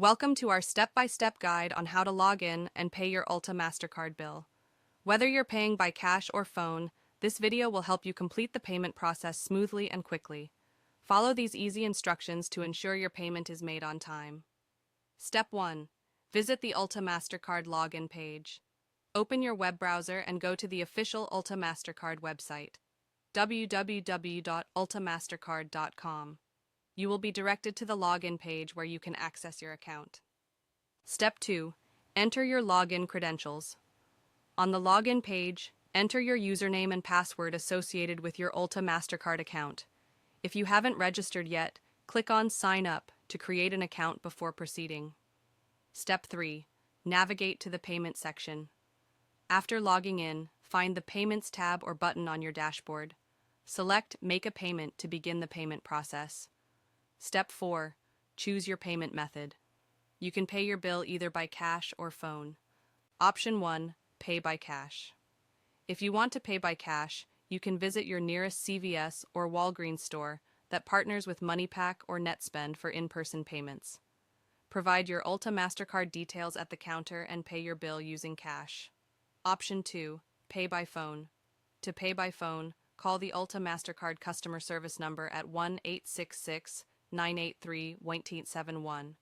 Welcome to our step-by-step guide on how to log in and pay your Ulta Mastercard bill. Whether you're paying by cash or phone, this video will help you complete the payment process smoothly and quickly. Follow these easy instructions to ensure your payment is made on time. Step 1. Visit the Ulta Mastercard login page. Open your web browser and go to the official Ulta Mastercard website, www.ultamastercard.com. You will be directed to the login page where you can access your account. Step 2. Enter your login credentials. On the login page, enter your username and password associated with your Ulta Mastercard account. If you haven't registered yet, click on Sign Up to create an account before proceeding. Step 3. Navigate to the Payment section. After logging in, find the Payments tab or button on your dashboard. Select Make a Payment to begin the payment process. Step 4. Choose your payment method. You can pay your bill either by cash or phone. Option 1. Pay by cash. If you want to pay by cash, you can visit your nearest CVS or Walgreens store that partners with MoneyPack or NetSpend for in-person payments. Provide your Ulta Mastercard details at the counter and pay your bill using cash. Option 2. Pay by phone. To pay by phone, call the Ulta Mastercard customer service number at 1-866-983-1871.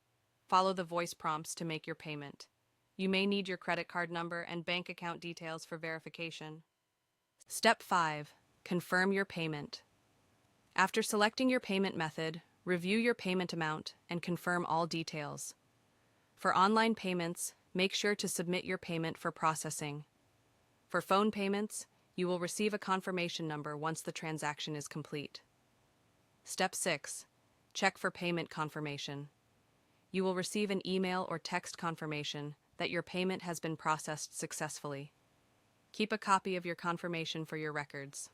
Follow the voice prompts to make your payment. You may need your credit card number and bank account details for verification. Step 5. Confirm your payment. After selecting your payment method, review your payment amount and confirm all details. For online payments, make sure to submit your payment for processing. For phone payments, you will receive a confirmation number once the transaction is complete. Step 6. Check for payment confirmation. You will receive an email or text confirmation that your payment has been processed successfully. Keep a copy of your confirmation for your records.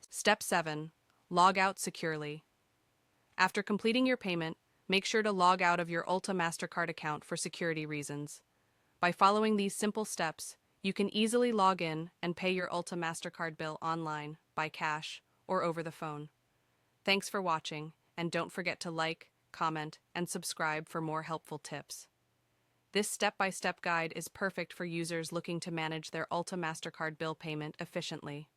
Step 7. Log out securely. After completing your payment, make sure to log out of your Ulta Mastercard account for security reasons. By following these simple steps, you can easily log in and pay your Ulta Mastercard bill online, by cash, or over the phone. Thanks for watching, and don't forget to like, comment, and subscribe for more helpful tips. This step-by-step guide is perfect for users looking to manage their Ulta Mastercard bill payment efficiently.